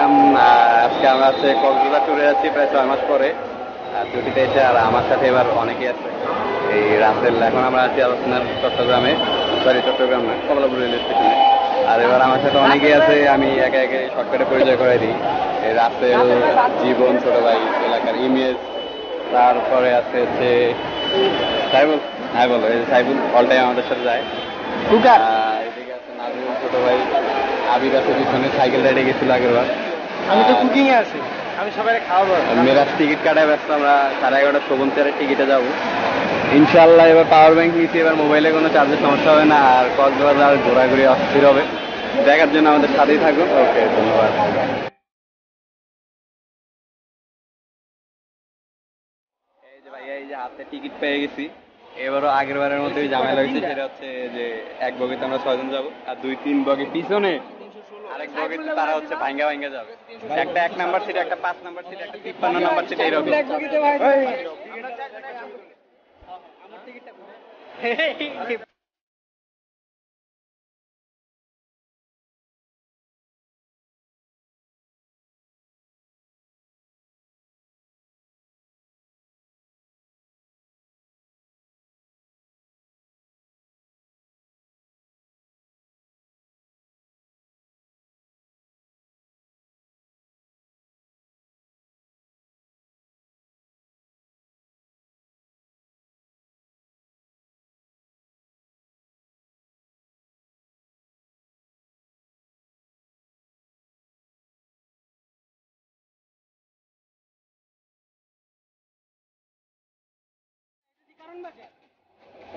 আসলাম। আজকে আমরা হচ্ছে কক্সবাজার ট্যুরে যাচ্ছি প্রায় 6 মাস পরে ছুটিতে এসে। আর আমার সাথে এবার অনেকেই আছে। এই রাসেল, এখন আমরা আছি আপনার চট্টগ্রামে, চট্টগ্রাম না, কমলাপুর রেলওয়ে স্টেশনে। আর এবার আমার সাথে অনেকেই আছে, আমি একে একে শর্টকাটে পরিচয় করাই দিই। এই রাসেল, জীবন, ছোট ভাই, এলাকার ইমেজ, তারপরে আছে হচ্ছে সাইবুল। হ্যাঁ বলো, এই সাইবুল অল টাইম আমাদের সাথে যায়। এদিকে আছে নাজমুল, ছোট ভাই। আবির আছে পিছনে, সাইকেল রাইডে গেছিল আগের বার। আমি তো কুকিং এ আছি, আমি সবাই খাওয়াবো। মেরাজ টিকিট কাটায় ব্যস্ত, আমরা 11:30 শোভন চেয়ারের টিকিটে যাবো ইনশাল্লাহ। এবার পাওয়ার ব্যাংক নিয়েছি, এবার মোবাইলে কোনো চার্জের সমস্যা হবে না। আর কক্সবাজার ঘোরাঘুরি অস্থির হবে। দেখার জন্য আমাদের সাথেই থাকুন। ওকে, ধন্যবাদ। এই যে ভাইয়া, এই যে হাতে টিকিট পেয়ে গেছি। এবারও আগের বারের মধ্যে ঝামেলা হয়েছে, সেটা হচ্ছে যে এক বগিতে আমরা 6 জন যাবো, আর 2-3 বগি পিছনে আরেক বগিতে তারা হচ্ছে ভাঙ্গা ভাঙ্গা যাবে। একটা 1 নাম্বার সিট, একটা 5 নাম্বার সিট, একটা 53 নাম্বার সিট, এইরকম।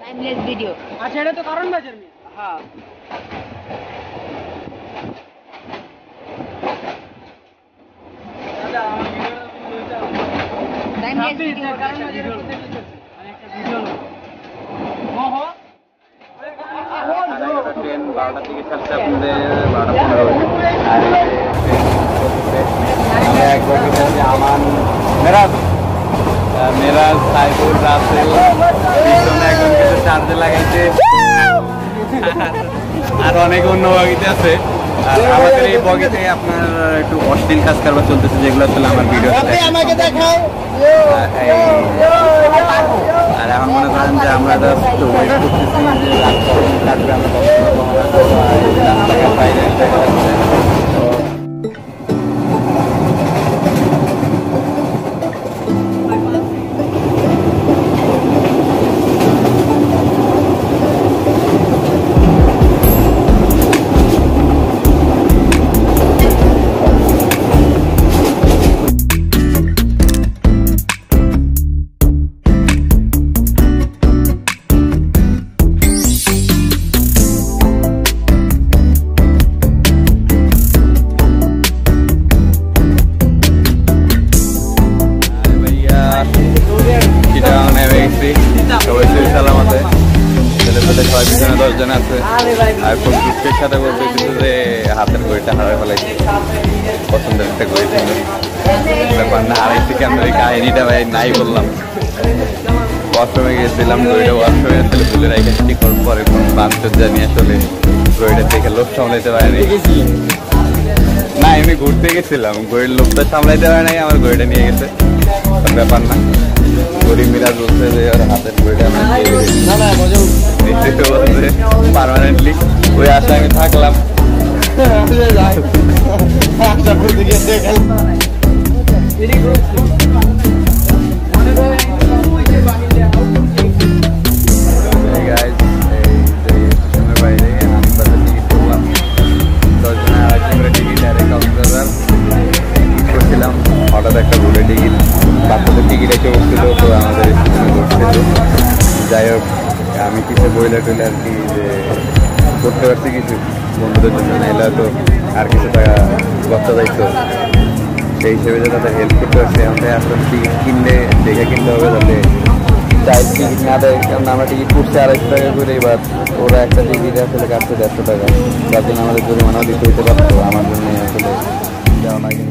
Timeless video. আচ্ছা, এটা তো কারণ বাজার में। হ্যাঁ, দাদা আমার ভিডিওটা টাইমলেস ভিডিও কারণ বাজারের মধ্যে কি চলছে? মানে একটা ভিডিও ওহো ট্রেন 12টার দিকে ছাড়ছে, আপনাদের 12:15। আর এক বগিতে আছে আমান, মেরাজ, সাইবুল, রাসেল, পিছনে একজন কিছু চার্জে লাগাইছে, আর অনেক অন্য বগিতে আছে। আর আমাদের এই বগিতে আপনার একটু অশ্লীল কাজ কারবার চলতেছে, যেগুলো আসলে আমার ভিডিও আমাকে দেখাও। আর এখন মনে করেন যে আমরা জাস্ট ওয়েট করতেছি যে রাত কখন কাটবে, আমরা রাস্তাঘাট বাইরে দেখা যাচ্ছে। সবাই পিছনে 10 জন আছে। আর খুব দুঃখের সাথে বলতে কিন্তু যে হাতের ঘড়িটা হারাই ফেলাইছে, পছন্দের একটা ঘড়ি ছিল। ব্যাপার না, হারাইছি কেন, এই কাহিনিটা ভাই নাই বললাম। ওয়াশরুমে গিয়েছিলাম, ঘড়িটা ওয়াশরুমে আসলে ভুলে রাখে, ঠিক পরে কোন বান্ধব জানিয়ে আসলে ঘড়িটা দেখে লোভ সামলাইতে পারেনি। না, এমনি ঘুরতে গেছিলাম, ঘড়ির লোভটা সামলাইতে পারে নাই, আমার ঘড়িটা নিয়ে গেছে। ব্যাপার না, গরিব মিরাজ বলছে যে ওর হাতের ঘড়িটা পারমানেন্টলি, ওই আশা আমি থাকলাম। বাইরে টিকিট করলাম 10 জনের, 2,500 করে টিকিট। আর কক্সবাজার টিকিট করছিলাম, হঠাৎ একটা ভুলে টিকিট, বাচ্চাদের টিকিট এসে উঠছিল, তো আমাদের স্টেশনে ঘুরছিল। যাই হোক, আমি কিছু বইলে টইলে আর কি যে করতে পারছি কিছু বন্ধুদের জন্য, এলে তো আর কিছু টাকা খরচা যাইতো, সেই হিসেবে যে তাদের হেল্প করতে পারছি। আমাদের আসলে টিকিট কিনলে দেখে কিনতে হবে, যাতে চাই টিকিট না দেয়। কারণ আমরা টিকিট করছি 250 টাকা করে, এবার ওরা একটা টিকিট আসলে কাটছে 150 টাকা, যার জন্য আমাদের জরিমানাও দিতে হইতে পারতো। আমার জন্য আসলে যাওয়া লাগে।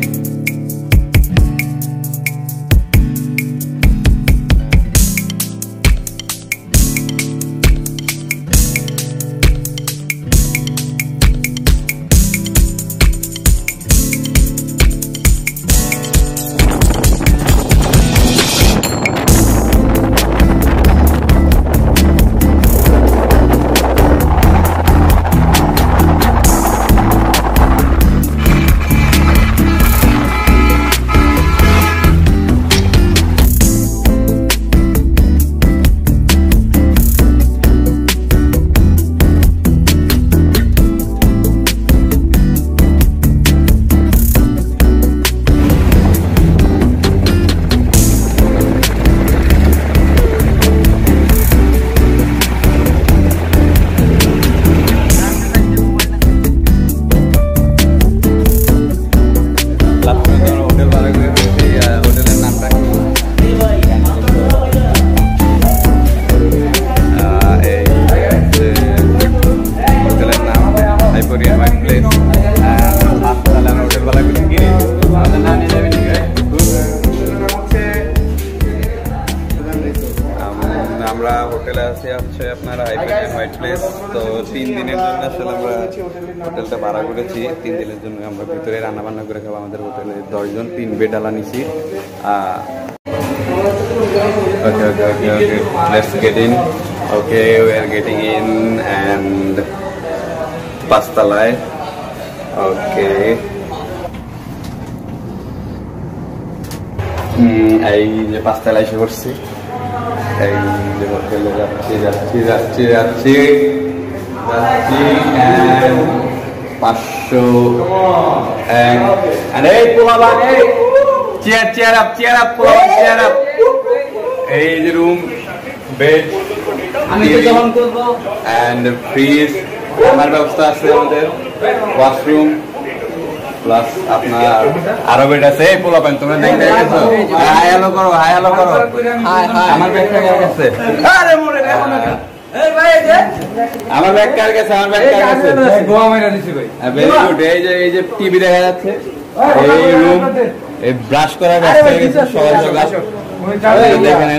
আমরা হোটেলে আছি হচ্ছে আপনার হাইফেন হোয়াইট প্লেস। তো 3 দিনের জন্য আসলে আমরা হোটেলটা ভাড়া করেছি। 3 দিনের জন্য আমরা ভিতরে রান্না বান্না করে খাবো। আমাদের হোটেলে 10 জন, 3 বেড আলা নিছি। Okay, okay, okay, okay. Let's get in. Okay, we are getting in and pastalai. Okay. এই যে পাঁচতলায় এসে করছি। এই যে হোটেলে যাচ্ছি যাচ্ছি যাচ্ছি যাচ্ছি যাচ্ছি 500 এই পোলাবান এই চেয়ার আপ পোলাবান চেয়ার আপ। এই যে রুম, বেড, আমি তো যখন করবো এন্ড ফ্রিজ, আমার ব্যবস্থা আছে, আমাদের ওয়াশরুম প্লাস আপনার আরো বেড আছে। এই পোলাপান তোমরা দেখতে গেছো? হাই হ্যালো করো, হাই হ্যালো করো। হাই হাই আমার ব্যাগ কার কাছে? আরে মোরে দেখো না। এই ভাই এই যে আমার ব্যাগ কার কাছে? আমার ব্যাগ কার কাছে? গোয়া মাইরা দিছি ভাই। Very good. এই যে টিভি দেখা যাচ্ছে, এই রুম, এই ব্রাশ করার ব্যবস্থা হয়ে গেছে সকাল সকাল। দেখেন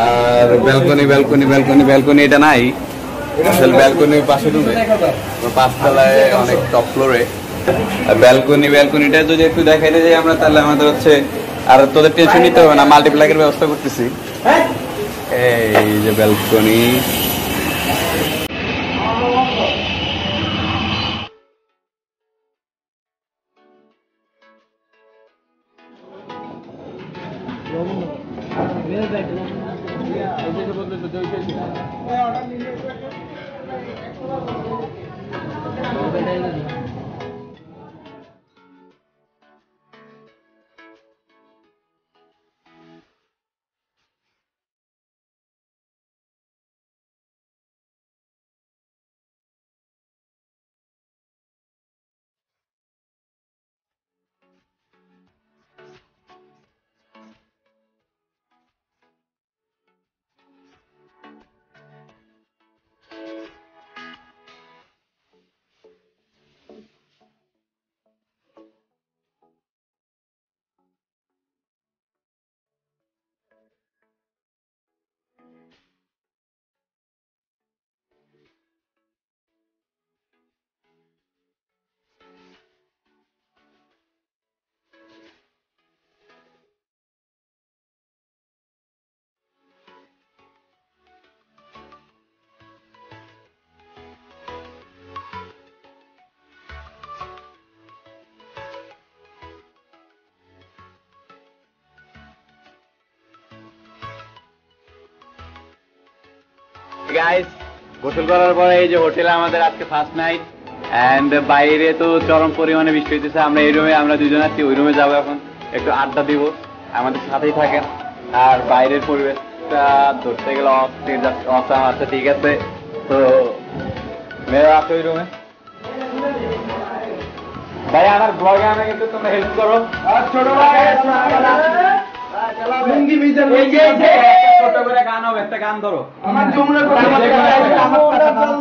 আর ব্যালকনি ব্যালকনি ব্যালকনি ব্যালকনি এটা নাই আসলে, ব্যালকনির পাশে রুমে 5 তলায় অনেক টপ ফ্লোরে ব্যালকনি। ব্যালকনিটা যদি একটু দেখাইতে যাই আমরা, তাহলে আমাদের হচ্ছে আর তোদের টেনশন নিতে হবে না, মাল্টিপ্লাগের ব্যবস্থা করতেছি। এই যে ব্যালকনি, গাইস গোসল করার পরে এই যে হোটেলে আমাদের আজকে ফার্স্ট নাইট এন্ড বাইরে তো চরম পরিমাণে বৃষ্টি হইতেছে। আমরা এই রুমে, আমরা দুজন আছি, ওই রুমে যাবো এখন, একটু আড্ডা দিব, আমাদের সাথেই থাকেন। আর বাইরের পরিবেশটা ধরতে গেলে অসাম আছে। ঠিক আছে, তো মেয়েরা আছে ওই রুমে। ভাই আমার ব্লগে আমাকে একটু তোমরা হেল্প করো। ছোট ভাই লুঙ্গি ভিজে ছোট করে গান হবে, একটা গান ধরো। আমার যমুনা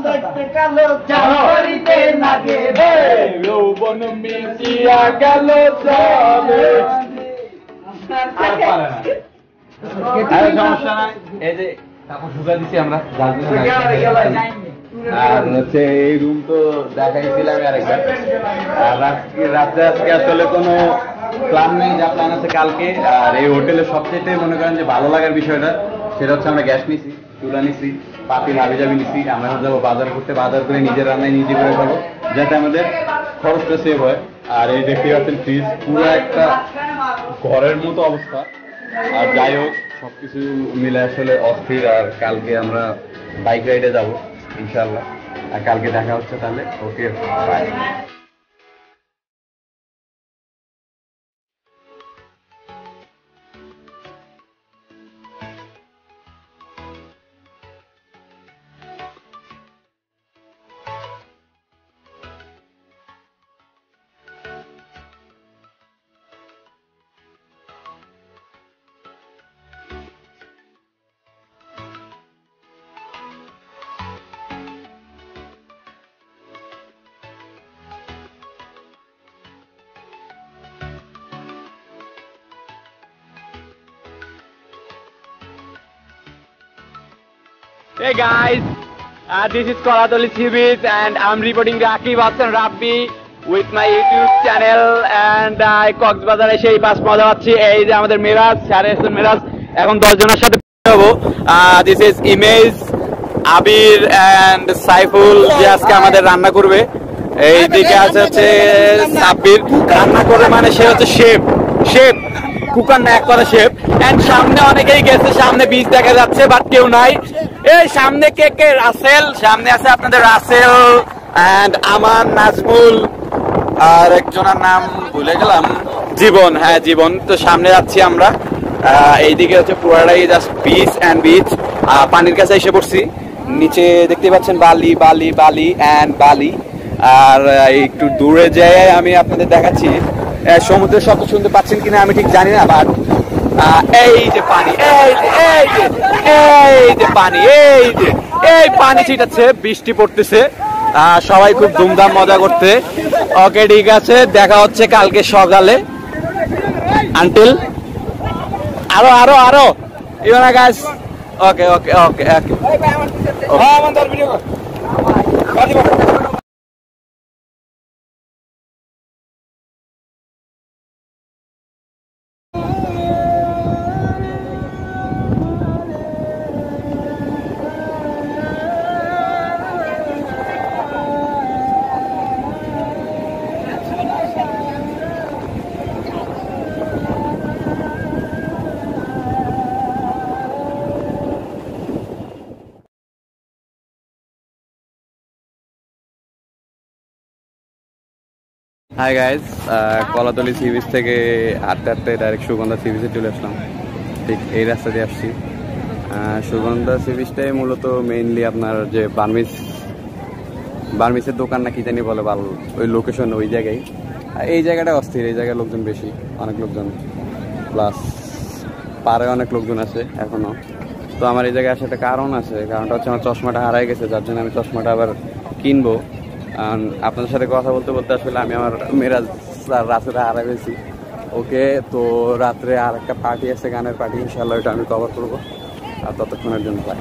দেখতে কালো চাকরিতে লাগে রে যৌবন মিশিয়া গেল চলে। আর পারে না, আরে সমস্যা নাই। এই যে কাপড় শুকা দিছি আমরা, আর হচ্ছে এই রুম তো দেখাইছিলাম আরেকবার। আর রাত্রে আজকে আসলে কোনো প্ল্যান নেই, যা প্ল্যান আছে কালকে। আর এই হোটেলে সবচেয়ে মনে করেন যে ভালো লাগার বিষয়টা, সেটা হচ্ছে আমরা গ্যাস নিছি, চুলা নিছি, পাতিল হাবি জাবি নিছি। আমরা যাবো বাজার করতে, বাজার করে নিজের রান্নায় নিজে করে খাবো, যাতে আমাদের খরচটা সেভ হয়। আর এই দেখতে পাচ্ছেন ফ্রিজ, পুরো একটা ঘরের মতো অবস্থা। আর যাই হোক সবকিছু মিলে আসলে অস্থির। আর কালকে আমরা বাইক রাইডে যাবো ইনশাল্লাহ। আর কালকে দেখা হচ্ছে তাহলে। ওকে, by. Hey guys, this is Kolatoli Sea Beach and I'm reporting Rakib Hassan Rabbi with my YouTube channel and Cox's Bazar এসে এই পাঁচ মজা পাচ্ছি। এই যে আমাদের মিরাজ, সারে হাসান মিরাজ, এখন 10 জনের সাথে যাবো। This is image, Abir and Saiful যে আজকে আমাদের রান্না করবে। এইদিকে আছে হচ্ছে সাব্বির, রান্না করবে মানে সে হচ্ছে শেফ, শেফ কুকার না এক কথা শেফ। এন্ড সামনে অনেকেই গেছে, সামনে বীজ দেখা যাচ্ছে বাট কেউ নাই। এই সামনে কে কে? রাসেল, সামনে আছে আপনাদের রাসেল এন্ড আমান, নাজমুল আর একজনের নাম ভুলে গেলাম, জীবন। হ্যাঁ জীবন। তো সামনে যাচ্ছি আমরা। এইদিকে হচ্ছে পুরাটাই জাস্ট বিচ অ্যান্ড বিচ। পানির কাছে এসে পড়ছি, নিচে দেখতে পাচ্ছেন বালি বালি বালি অ্যান্ড বালি। আর একটু দূরে যেয়ে আমি আপনাদের দেখাচ্ছি, সমুদ্রের শব্দ শুনতে পাচ্ছেন কিনা আমি ঠিক জানি না, বাট এই যে পানি, এই যে পানি, এই পানি ছিটাচ্ছে, বৃষ্টি পড়তেছে, সবাই খুব ধুমধাম মজা করতে। ওকে ঠিক আছে, দেখা হচ্ছে কালকে সকালে। আনটিল আরো আরো আরো ইউনা guys. Okay okay okay okay. Hi guys, Kolatoli sea beach থেকে হাঁটতে হাঁটতে ডাইরেক্ট সুগন্ধা সি বিচে চলে আসলাম। ঠিক এই রাস্তা দিয়ে আসছি। সুগন্ধা সি বিচটাই মূলত মেইনলি আপনার যে বার্মিসের দোকান না কি জানি বলে, ভালো ওই লোকেশন ওই জায়গায়। এই জায়গাটা অস্থির, এই জায়গায় লোকজন বেশি, অনেক লোকজন, প্লাস পাড়ে অনেক লোকজন আছে এখনো। তো আমার এই জায়গায় আসার একটা কারণ আছে, কারণটা হচ্ছে আমার চশমাটা হারাই গেছে, যার জন্য আমি চশমাটা আবার কিনবো। আপনাদের সাথে কথা বলতে বলতে আসলে আমি আমার মেরাজ রাত্রে হারাই গেছি। ওকে, তো রাত্রে আর একটা পার্টি আছে, গানের পার্টি, ইনশাল্লাহ ওইটা আমি কভার করবো। আর ততক্ষণের জন্য পাই।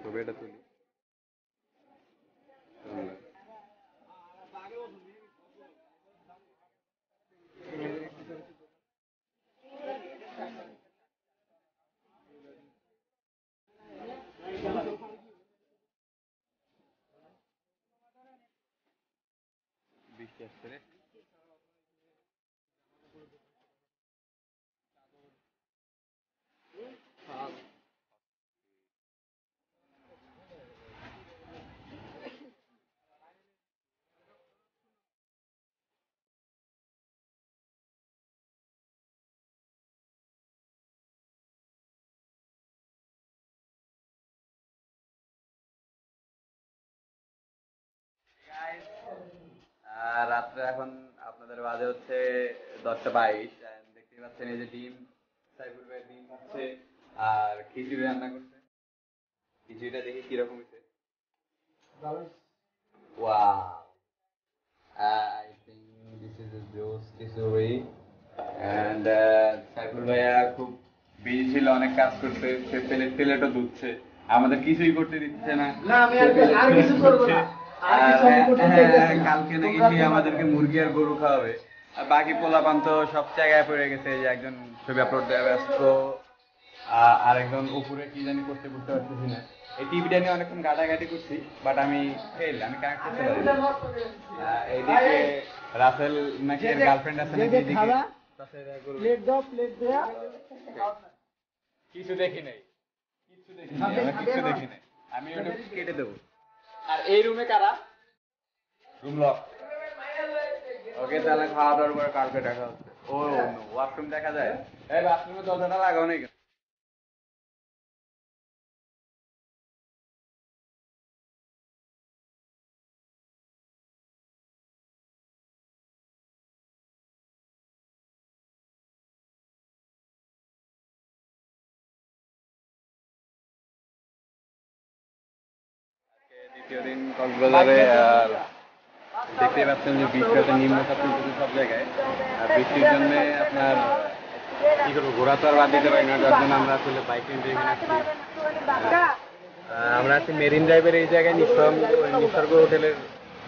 ছবিটা তুলি। বৃষ্টি আসছে রে। রাত্রে এখন আপনাদের বাজে হচ্ছে 10:22। দেখতে পাচ্ছেন এই যে ডিম, সাইফুল ভাই ডিম হচ্ছে আর খিচুড়ি রান্না করছে। খিচুড়িটা দেখি কিরকম হয়েছে। Wow, I think this is a জোস খিচুড়ি। এন্ড সাইফুল ভাইয়া খুব বিজি ছিল, অনেক কাজ করতে, সে প্লেটও ধুচ্ছে, আমাদের কিছুই করতে দিচ্ছে না। আর কালকে নাকি সে আমাদেরকে মুরগি আর গরু খাওয়াবে। আর বাকি পোলাপান তো সব জায়গায় পড়ে গেছে, যে একজন ছবি আপলোড দেওয়া ব্যস্ত, আর একজন উপরে কি জানি করতে বুঝতে পারতেছি না। এই টিভিটা নিয়ে অনেকক্ষণ ঘাটাঘাটি করছি, বাট আমি ফেল, আমি কানেক্ট করতে পারি। এইদিকে রাসেল নাকি এর গার্লফ্রেন্ড আছে নাকি, এদিকে কিছু দেখি নাই, কিছু দেখি নাই, আমি কিছু দেখি নাই, আমি ওটা কেটে দেবো। আর এই রুমে কারা? Room lock. ওকে, তাহলে খাওয়া দাওয়ার পরে কালকে দেখা হচ্ছে। ও ওয়াশরুম দেখা যায়। এই বাথরুমের দরজাটা লাগাও নাকি? দ্বিতীয় দিন কক্সবাজারে আর দেখতে পাচ্ছেন যে বৃষ্টিতে নিম্নচাপ চলতেছে সব জায়গায়। আর বৃষ্টির জন্য আপনার কি করবো, ঘোরা তো আর বাদ দিতে পারি না, যার জন্য আমরা আসলে বাইক নিয়ে এখানে আসছি। আমরা আছি মেরিন ড্রাইভের এই জায়গায় নিসর্গ হোটেলের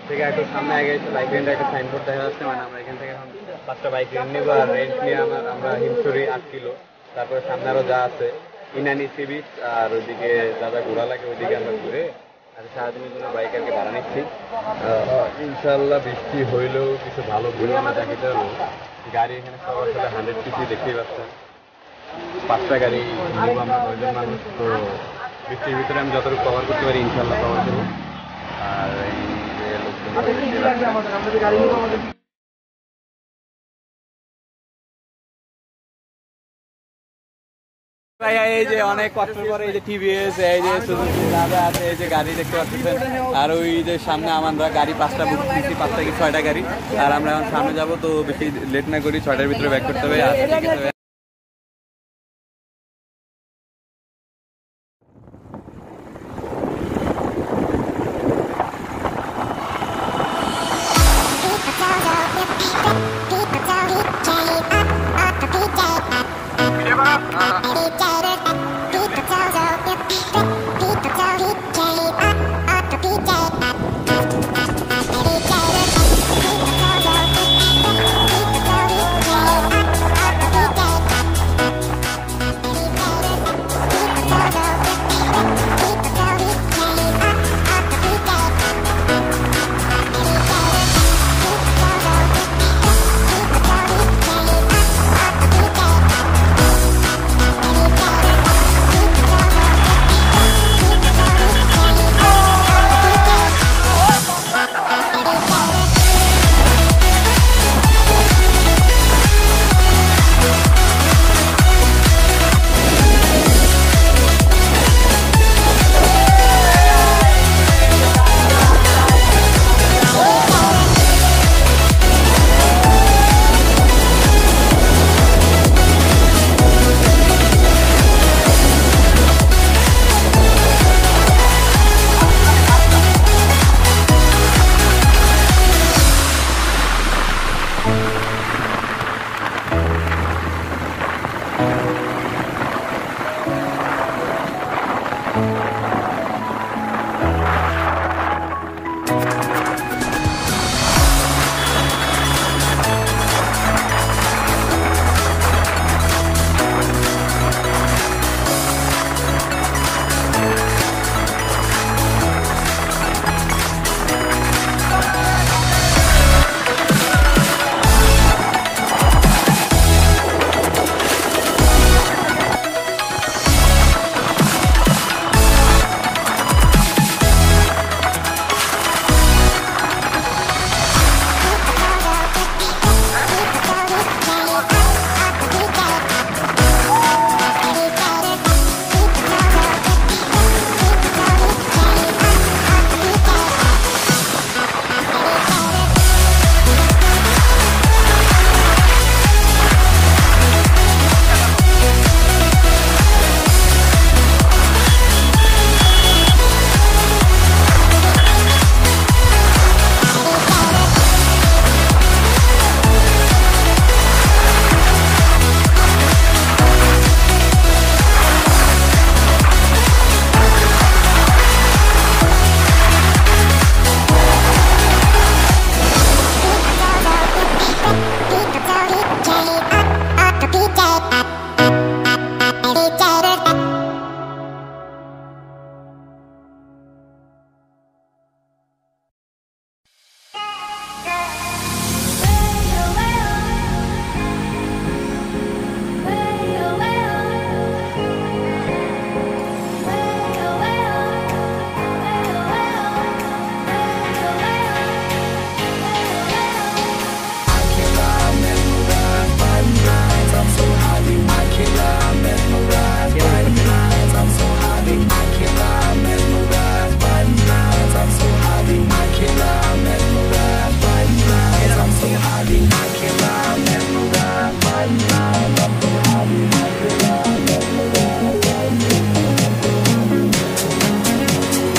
থেকে একটু সামনে আগে এসে বাইক রেন্টের একটা সাইনবোর্ড দেখা যাচ্ছে। মানে আমরা এখান থেকে এখন 5টা বাইক রেন্ট নেবো। আর রেন্ট নিয়ে আমরা হিমছড়ি 8 কিলো, তারপরে সামনে আরও যা আছে ইনানি সি বিচ আর ওইদিকে যা যা ঘোরা লাগে ওইদিকে আমরা ঘুরে আর সারাদিনের জন্য বাইক আর কি ভাড়া নিচ্ছি। ইনশাল্লাহ বৃষ্টি হইলেও কিছু ভালো ঘুরে আমরা দেখাতে পারবো। গাড়ি এখানে সব আসলে 100 পিসি দেখতেই পাচ্ছেন। 5টা গাড়ি নিব আমরা 9জন মানুষ। তো বৃষ্টির ভিতরে আমি যতটুকু কভার করতে পারি ইনশাল্লাহ কভার করবো। আর এই যে লোকজন এই যে অনেক কষ্ট করে এই যে টিভিএস এই যে সুজুকি আছে, এই যে গাড়ি দেখতে পাচ্ছেন। আর ওই যে সামনে আমরা গাড়ি 5টা বুক দিচ্ছি, 5টা কি 6টা গাড়ি। আর আমরা এখন সামনে যাবো, তো বেশি লেট না করি, 6টার ভিতরে ব্যাক করতে হবে।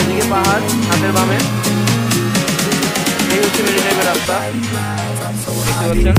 এদিকে পাহাড় হাতের বামে, এই হচ্ছে মেরিটাইমের রাস্তা দেখতে পাচ্ছেন।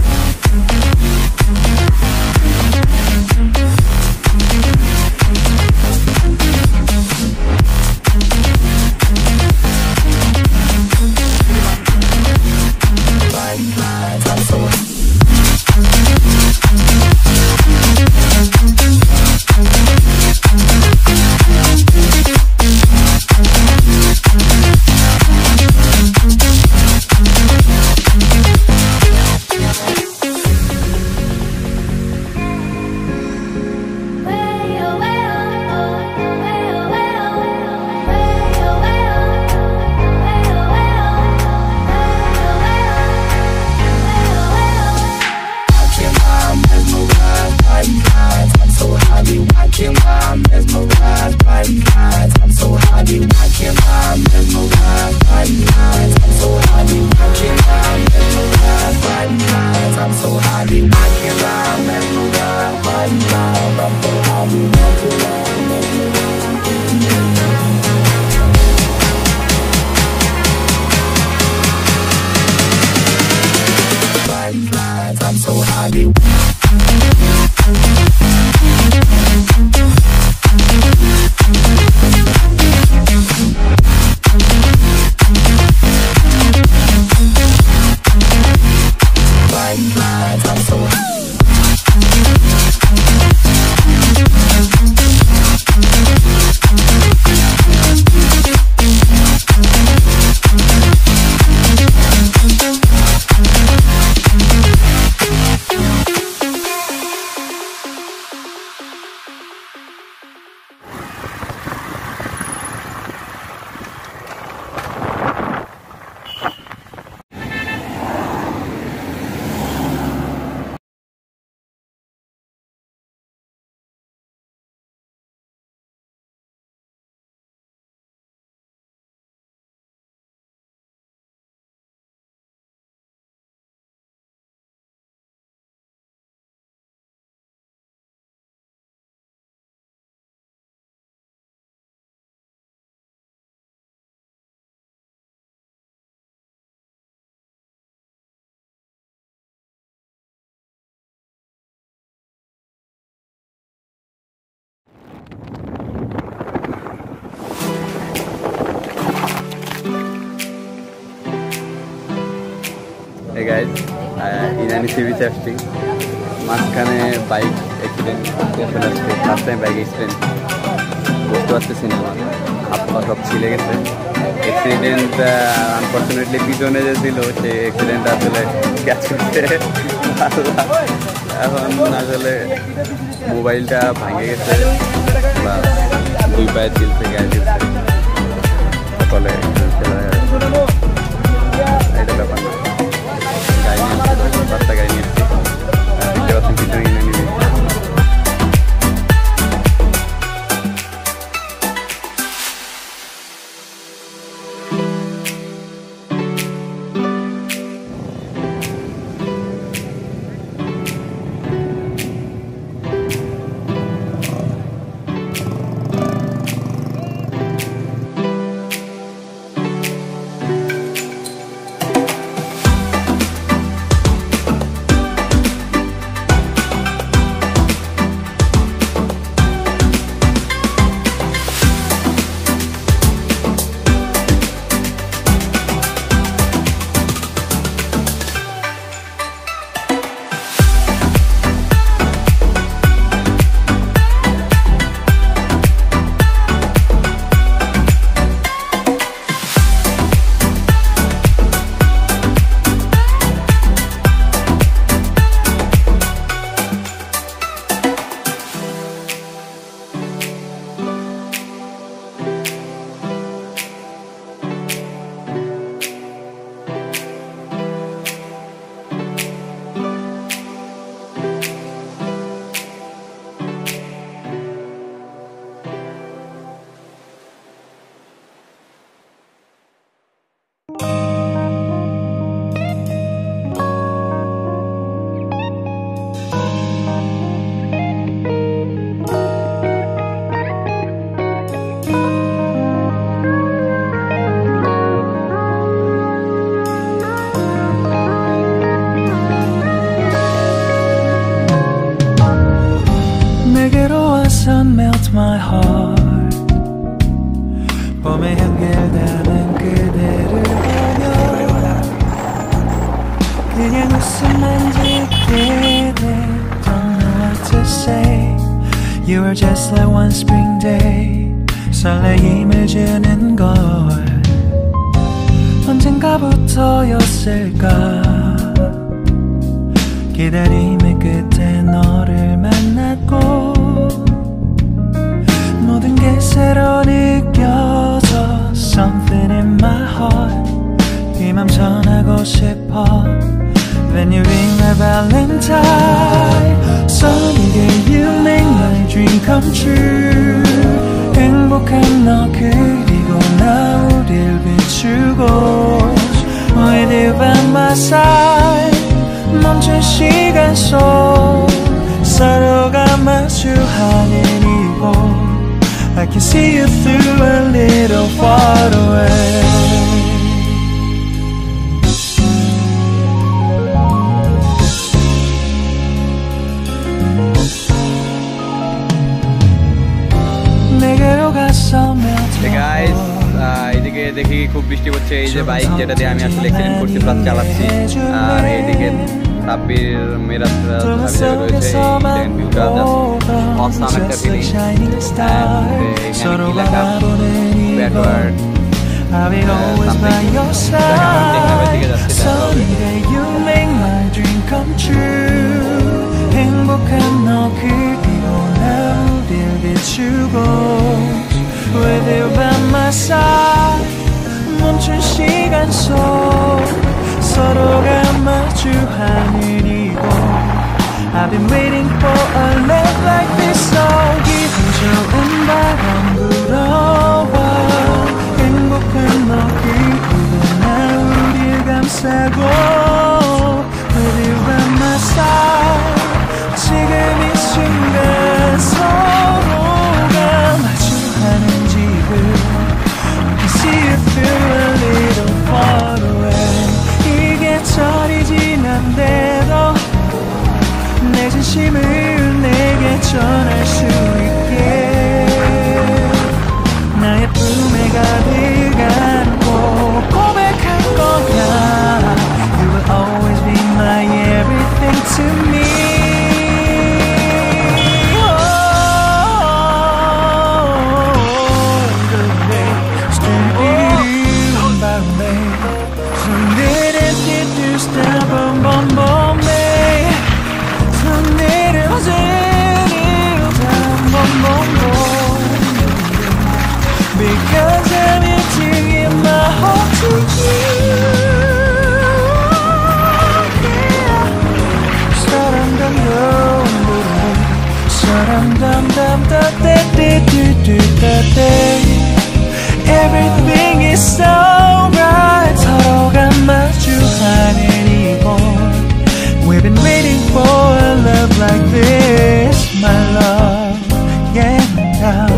Hey guys, ইনানি সি বিচে আসছি, মাঝখানে বাইক অ্যাক্সিডেন্ট চলে আসছে। ফার্স্ট টাইম বাইক অ্যাক্সিডেন্ট, বুঝতে পারতেছি না, হাত পা সব ছিলে গেছে। অ্যাক্সিডেন্ট আনফর্চুনেটলি পিছনে যে ছিল সে অ্যাক্সিডেন্ট আসলে ক্যাচ করতে এখন আসলে মোবাইলটা ভাঙে গেছে বা দুই পায়ের চিল থেকে আসছে ফলে এটা ব্যাপার না। গাড়ি নিয়ে আসছে, বাচ্চা গাড়ি নিয়ে আসছে, দেখতে পাচ্ছেন পিছনে কিনে নিবি। melt my heart. 봄의 향기를 담은 그대를 보며 그냥 웃음만 짓게 돼. Don't know what to say. You were just like one spring day. 설레임을 주는 걸 언젠가부터였을까. 기다림의 끝에 너를 만났고 모든 게 새로 느껴져. Something in my heart. 이 맘 전하고 싶어. When you ring my valentine. Sunny day you make my dream come true. 행복한 너 그리고 나 우릴 비추고 With you by my side. 멈춘 시간 속 서로가 마주하는 이곳 I can see you through a little far away. Hey guys, এদিকে দেখি খুব বৃষ্টি পড়ছে। এই যে bike যেটা দিয়ে আমি আসলে অ্যাক্সিডেন্ট করছি প্লাস চালাচ্ছি, আর এইদিকে সাব্বির মিরাজ রয়েছে। এই ভিউটা জাস্ট অসাম একটা ফিলিং। এখানে কি লেখা backward With you by my side. 멈춘 시간 속 서로가 마주하는 이곳 I've been waiting for a love like this. all 기분 좋은 바람 불어와 행복한 너 그리고 나 우릴 감싸고 With you by my side. 지금 이 순간 서로가 마주하는 지금 I can see you through a little far away. 이게 철이 지난데도 내 진심을 내게 전할 수 있게 나의 품에 가득 안고 고백할 거야. You will always be my everything to me. Because I'm emptying my heart to you. Yeah. Everything is so right. 서로가 마주하는 이곳 We've been waiting for a love like this. My love, yeah, now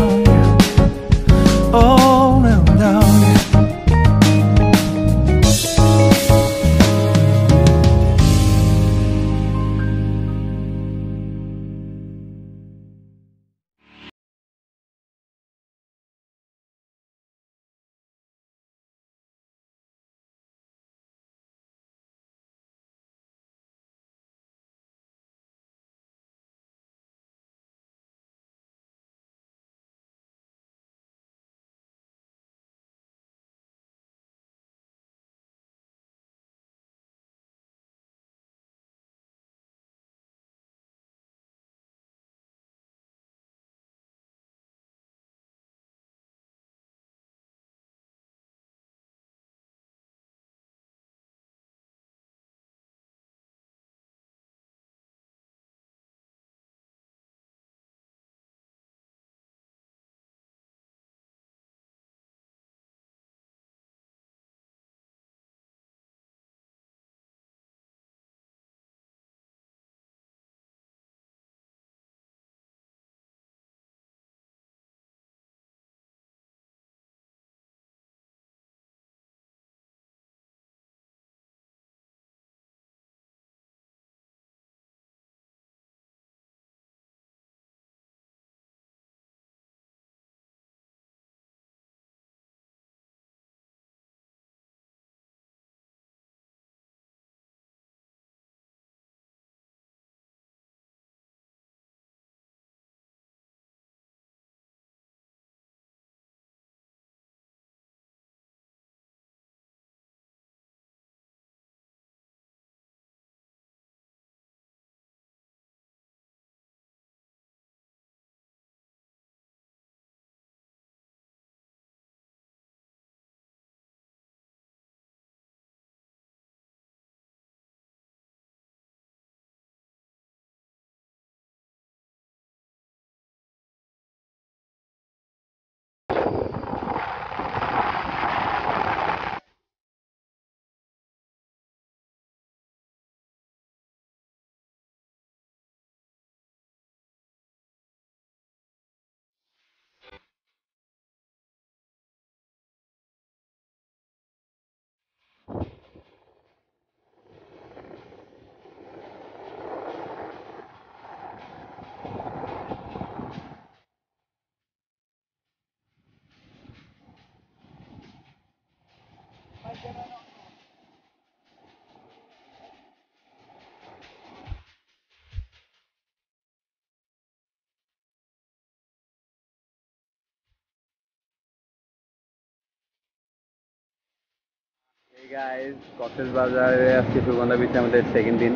guys, কক্সবাজারে আজকে সুগন্ধা বিচে আমাদের second দিন।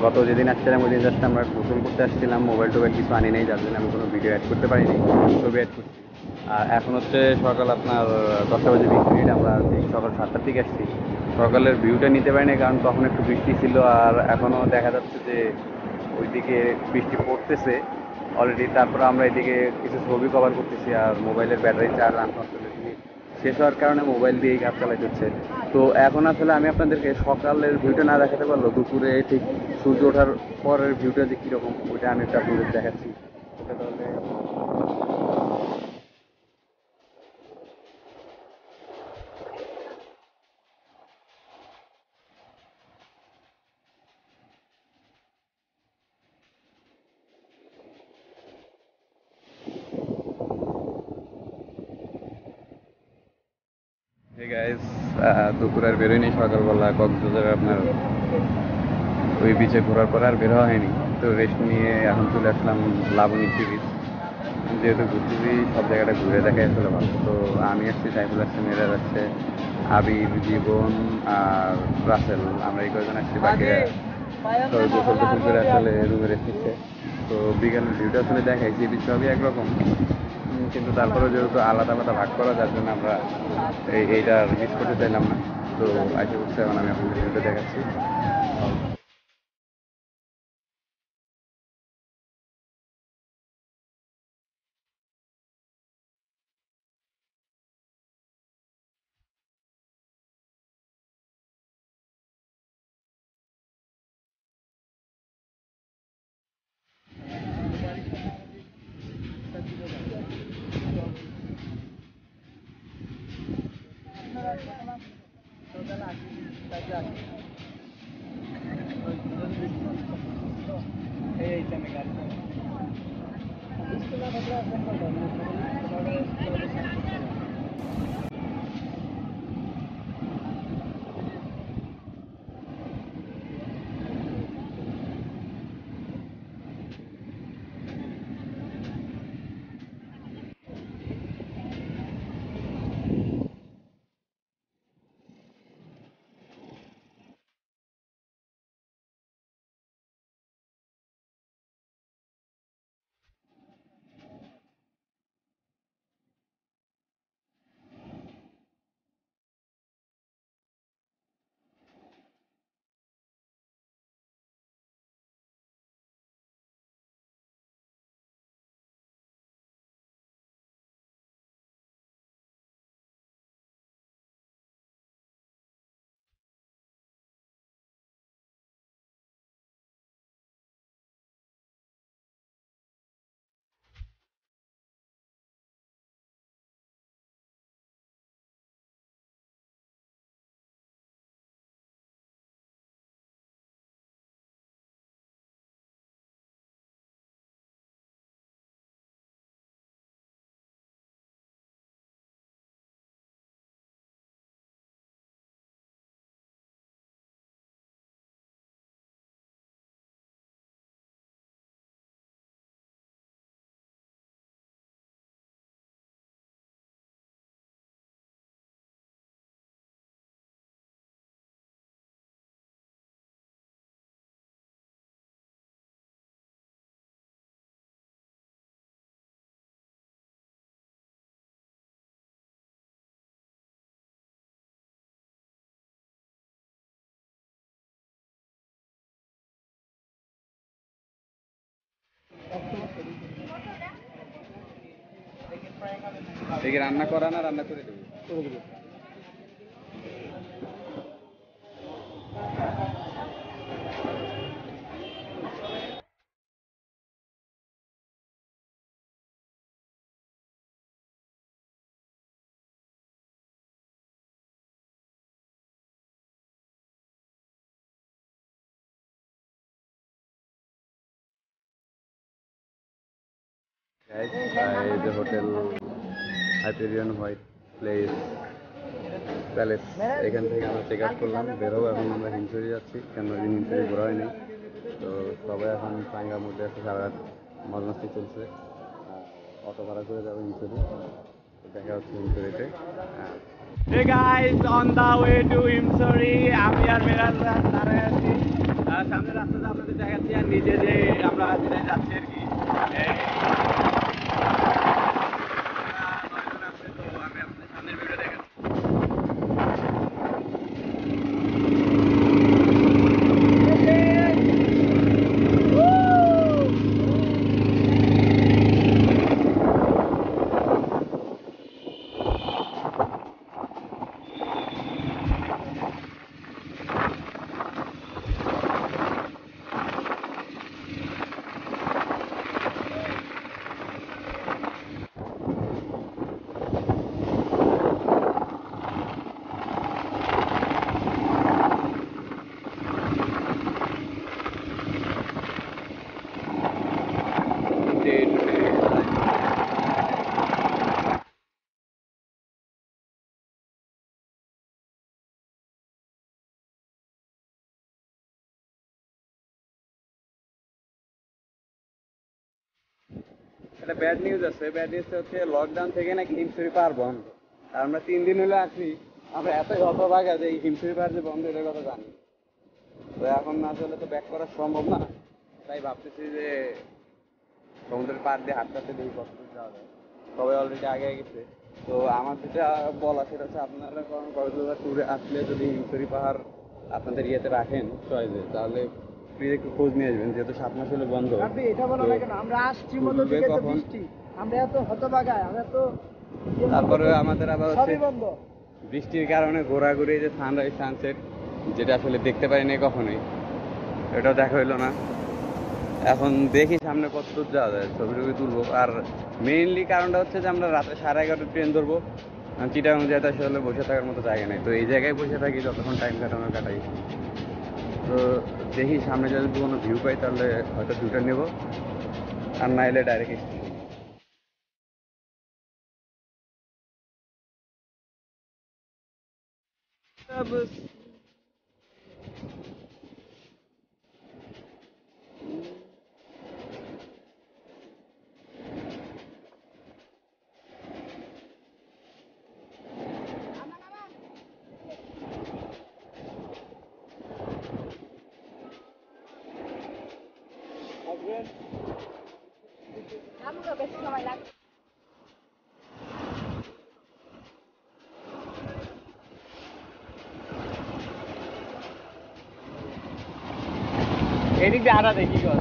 গত যেদিন আসছিলাম ওই দিন জাস্ট আমরা গোসল করতে আসছিলাম, মোবাইল টোবাইল কিছু আনি নেই, যার জন্য আমি কোনো ভিডিও অ্যাড করতে পারিনি, ছবি অ্যাড করছি। আর এখন হচ্ছে সকাল আপনার 10টা বেজে 20 মিনিট। আমরা ঠিক সকাল 7টার দিকে আসছি। সকালের ভিউটা নিতে পারিনি কারণ তখন একটু বৃষ্টি ছিল, আর এখনও দেখা যাচ্ছে যে ওইদিকে বৃষ্টি পড়তেছে অলরেডি। তারপরে আমরা এদিকে কিছু ছবি কভার করতেছি, আর মোবাইলের ব্যাটারি চার্জ আনফর্চুনেটলি শেষ হওয়ার কারণে মোবাইল দিয়েই কাজ চালাতে হচ্ছে। তো এখন আসলে আমি আপনাদেরকে সকালের ভিউটা না দেখাতে পারলো, দুপুরে ঠিক সূর্য ওঠার পরের ভিউটা যে কীরকম ওইটা আমি একটা আপনাদের দেখাচ্ছি। ওটা তাহলে hey guys, দুপুরে আর বেরোয়নি। সকালবেলা কক্সবাজারে আপনার ওই বিচে ঘোরার পর আর বের হওয়া হয়নি, তো রেস্ট নিয়ে এখন চলে আসলাম লাবণী সি বিচ। যেহেতু ঘুরতেছি সব জায়গাটা ঘুরে দেখাই আসলে ভালো। তো আমি আসছি, সাইফুল আসছে, মেয়েরা আসছে, আবির, জীবন আর রাসেল, আমরা এই কয়েকজন আসছি। বাকিরা সবাই গোসল টোসল করে আসলে রুমে রেস্ট নিচ্ছে। তো বিকালের ভিউটা আসলে দেখাই, সি বিচ সবই একরকম, কিন্তু তারপরেও যেহেতু আলাদা আলাদা ভাগ করা, যার জন্য আমরা এইটা মিস করতে চাইলাম না। তো আশা করছি এখন আমি আপনাদের ভিডিওটা দেখাচ্ছি। দেখি রান্না করা না রান্না করে দেবো। এই যে হোটেল হাইপেরিয়ন হোয়াইট প্যালেস, এখান থেকে আমরা চেক আউট করলাম, বেরোবো। এখন আমরা হিমছড়ি যাচ্ছি, কেন দিন হিমছড়ি ঘোরা হয়নি। তো সবাই এখন চাঙ্গার মধ্যে আছে, সারা রাত মজমাস্তি চলছে। অটো ভাড়া করে যাবো হিমছড়ি, দেখা হচ্ছে হিমছড়িতে। Hey guys, on the way to Himsori, আমি আর মেরাজ দাঁড়ায় আছি। সামনে রাস্তাটা আপনাদের দেখাচ্ছি, আর নিচে যে আমরা যেটা যাচ্ছি আর কি। আমি আপনাদের সামনের ভিডিও দেখাচ্ছি। একটা ব্যাড নিউজ আছে। ব্যাড নিউজটা হচ্ছে লকডাউন থেকে নাকি হিমছড়ি পাহাড় বন্ধ। আর আমরা 3 দিন হলে আসি, আমরা এতই হতভাগা যে এই হিমছড়ি পাহাড় যে বন্ধ এটার কথা জানি। তো এখন আসলে তো ব্যাক করা সম্ভব না, তাই ভাবতেছি যে সমুদ্রের পাড় দিয়ে হাঁটতে হাঁটতে দেখি কত দূর যাওয়া যায়। সবাই অলরেডি আগে গেছে। তো আমার যেটা বলা সেটা হচ্ছে, আপনারা কারণ কক্সবাজার ট্যুরে আসলে যদি হিমছড়ি পাহাড় আপনাদের ইয়েতে রাখেন চয়েসে, তাহলে প্লিজ একটু খোঁজ নিয়ে আসবেন, যেহেতু 7 মাস হলে বন্ধ। এটা বলো না কেন, আমরা আসছি মতো দিকে তো বৃষ্টি, আমরা এত হতবাগায়, আমরা তো তারপরে আমাদের আবার হচ্ছে সবই বন্ধ। বৃষ্টির কারণে ঘোরাঘুরি, যে সানরাইজ সানসেট যেটা আসলে দেখতে পারিনি কখনোই, এটাও দেখা হইলো না। এখন দেখি সামনে কত দূর যাওয়া যায়, ছবি টবি তুলবো। আর মেইনলি কারণটা হচ্ছে যে আমরা রাতে 11:30 ট্রেন ধরবো, চিটাগাং যেতে আসলে বসে থাকার মতো জায়গা নেই। তো এই জায়গায় বসে থাকি, যতক্ষণ টাইম কাটাই। তো দেখি সামনে যদি কোনো ভিউ পাই তাহলে হয়তো ভিউটা নেব, আর না এলে ডাইরেক্ট স্টেশন। বেশি সময় লাগবে। এদিক দিয়ে আটা দেখি কর।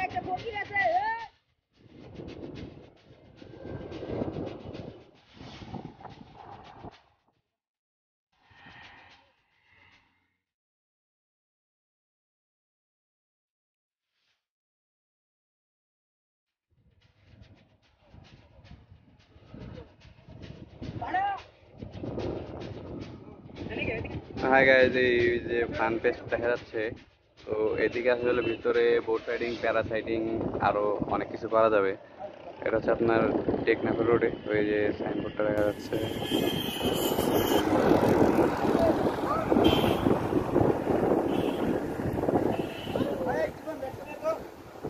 একটা ফকির আছে। হাই গাইজ, এই যে ফান পেস্ট দেখা যাচ্ছে, তো এদিকে আসলে ভিতরে বোট রাইডিং, প্যারাসাইডিং আরো অনেক কিছু করা যাবে। এটা হচ্ছে আপনার টেকনাফ রোডে, ওই যে সাইনবোর্ডটা দেখা যাচ্ছে।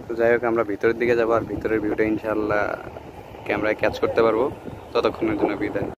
তো যাই হোক, আমরা ভিতরের দিকে যাবো, আর ভিতরের ভিউটা ইনশাল্লাহ ক্যামেরায় ক্যাচ করতে পারবো। ততক্ষণের জন্য বিদায়।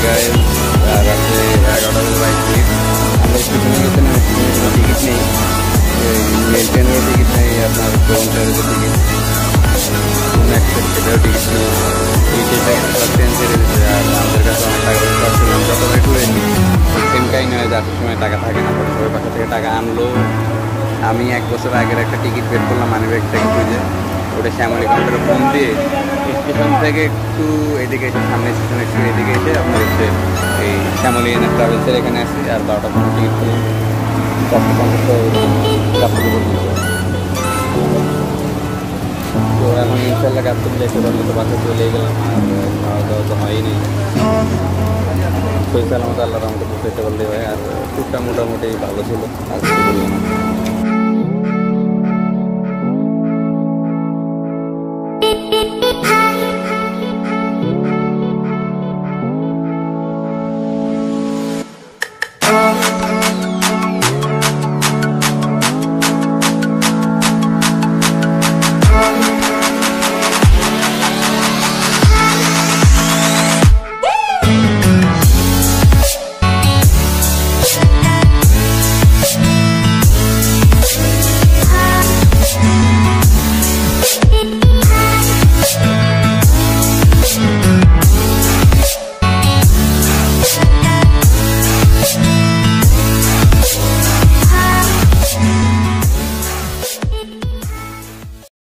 গায়ে আর রাত্রে 11টার বাইক টিকিট আমরা স্টেশনে গেছি না, স্টেশনে টিকিট নেই, মেল ট্রেনেরও টিকিট নেই, আপনার কাউন্টারেরও টিকিট কোনো অ্যাক্সেস সেটারও টিকিট নেই। এই ট্রেন ছেড়ে দিচ্ছে আর আমাদের কাছে অনেক টাকা পয়সা আসছিলাম যতটাই ঘুরেছি সেম কাহিনী হয় যে আসার সময় টাকা থাকে না, পরে সবাই বাসা থেকে টাকা আনলো। আমি 1 বছর আগের একটা টিকিট বের করলাম মানি ব্যাগ থেকে খুঁজে, ওটা শ্যামলী কাউন্টারে ফোন দিয়ে স্টেশন থেকে একটু এদিকে এসে সামনে স্টেশন একটু এদিকে এসে আপনার হচ্ছে এই শ্যামলী এনে ট্রাভেলসের এখানে আসি আর 12টার সময় টিকিট করলাম 450 তো এখন ইনশাল্লাহ কাজ করে যেতে পারলে তো বাসে চলে গেলাম আর খাওয়া দাওয়া তো হয়নি, সেই সালামত আল্লাহর রহমতে পৌঁছাতে পারলে হয়। আর টুকটা মোটামুটি ভালো ছিল আর কিছু বলবো না।